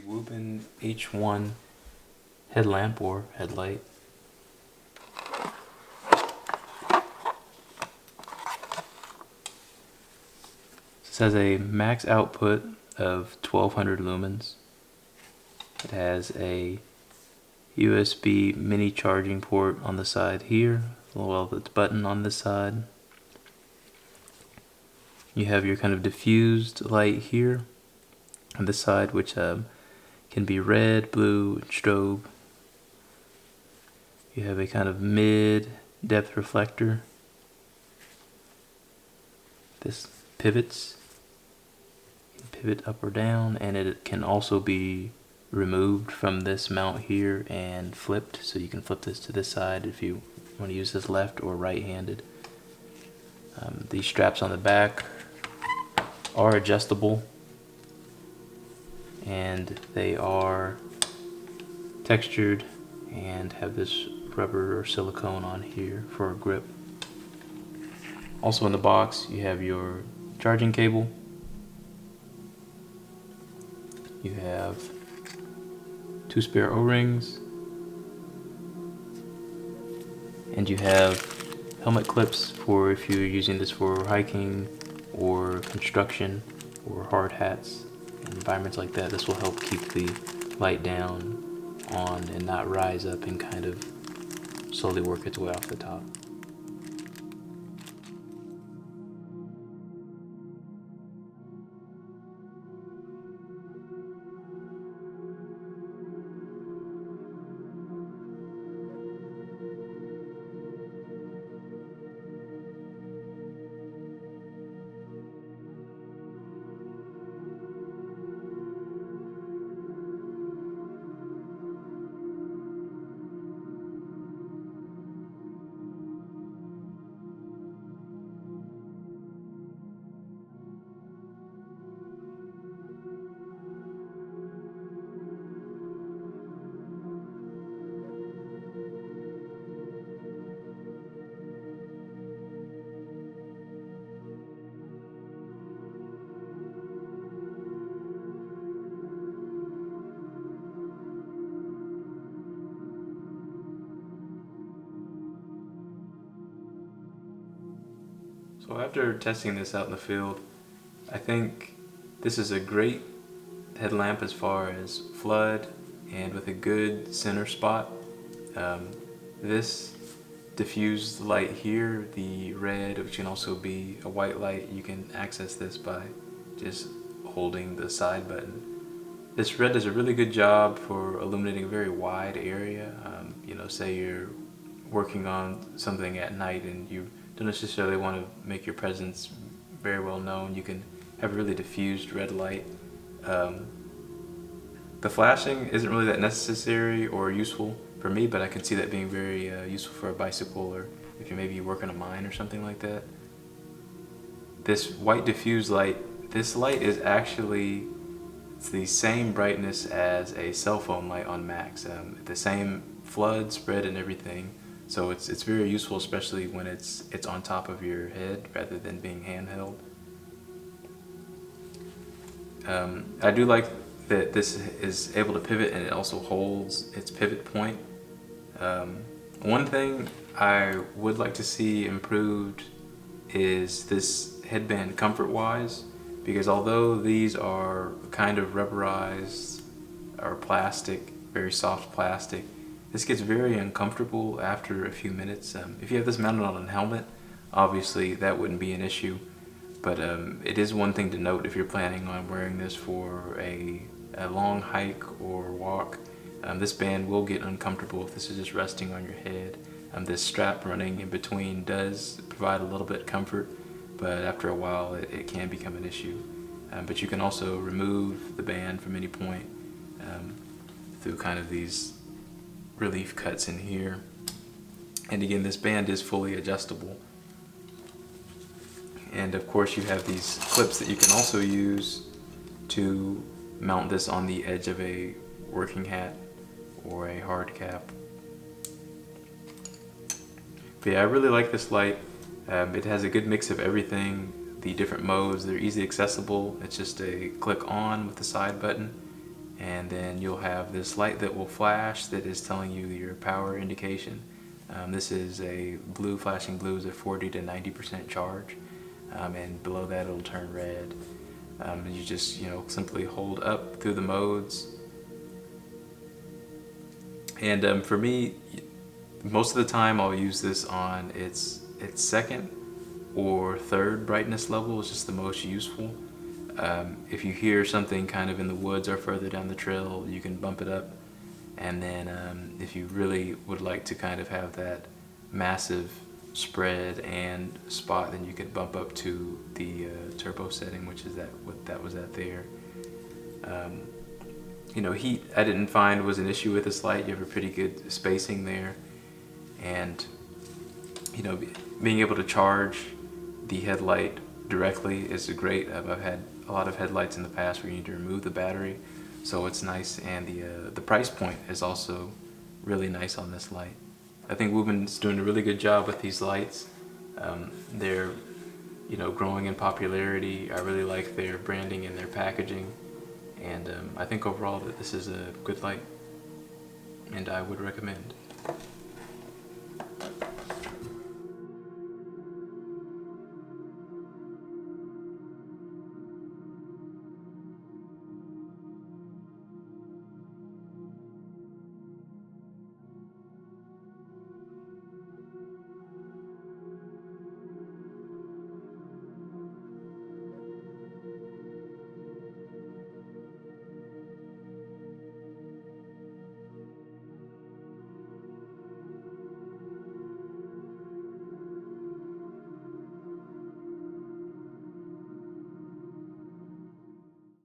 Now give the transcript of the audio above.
Wuben H1 headlamp or headlight. This has a max output of 1200 lumens. It has a USB mini charging port on the side here, as well as its button on this side. You have your kind of diffused light here on this side, which can be red, blue, and strobe. You have a kind of mid-depth reflector. This pivots. You can pivot up or down, and it can also be removed from this mount here and flipped, so you can flip this to this side if you want to use this left or right-handed. These straps on the back are adjustable, and they are textured and have this rubber or silicone on here for a grip. Also in the box you have your charging cable, you have 2 spare O-rings, and you have helmet clips for if you're using this for hiking or construction or hard hats and environments like that. This will help keep the light down on and not rise up and kind of slowly work its way off the top. So after testing this out in the field, I think this is a great headlamp as far as flood and with a good center spot. This diffused light here, the red, which can also be a white light, you can access this by just holding the side button. This red does a really good job for illuminating a very wide area. Say you're working on something at night and you don't necessarily want to make your presence very well known. You can have a really diffused red light. The flashing isn't really that necessary or useful for me, but I can see that being very useful for a bicycle or if you maybe work in a mine or something like that. This white diffused light, this light is actually the same brightness as a cell phone light on max. The same flood, spread, and everything. So it's very useful, especially when it's on top of your head rather than being handheld. I do like that this is able to pivot and it also holds its pivot point. One thing I would like to see improved is this headband comfort-wise, because although these are kind of rubberized or plastic, very soft plastic, this gets very uncomfortable after a few minutes. If you have this mounted on a helmet, obviously that wouldn't be an issue, but it is one thing to note if you're planning on wearing this for a long hike or walk. This band will get uncomfortable if this is just resting on your head. This strap running in between does provide a little bit of comfort, but after a while it can become an issue. But you can also remove the band from any point through kind of these relief cuts in here. And again, this band is fully adjustable. And of course you have these clips that you can also use to mount this on the edge of a working hat or a hard cap. But yeah, I really like this light. It has a good mix of everything, the different modes. They're easy accessible. It's just a click on with the side button. and then you'll have this light that will flash that is telling you your power indication. This is a blue, flashing blue is a 40 to 90% charge, and below that it'll turn red. You just simply hold up through the modes. And for me, most of the time I'll use this on its second or third brightness level is just the most useful. If you hear something kind of in the woods or further down the trail, you can bump it up. And then if you really would like to kind of have that massive spread and spot, then you could bump up to the turbo setting, which is what that was at there. Heat I didn't find was an issue with this light. You have a pretty good spacing there, and being able to charge the headlight directly is great. I've had a lot of headlights in the past where you need to remove the battery, so it's nice. And the price point is also really nice on this light. I think Wuben's doing a really good job with these lights. They're growing in popularity. I really like their branding and their packaging, and I think overall that this is a good light, and I would recommend.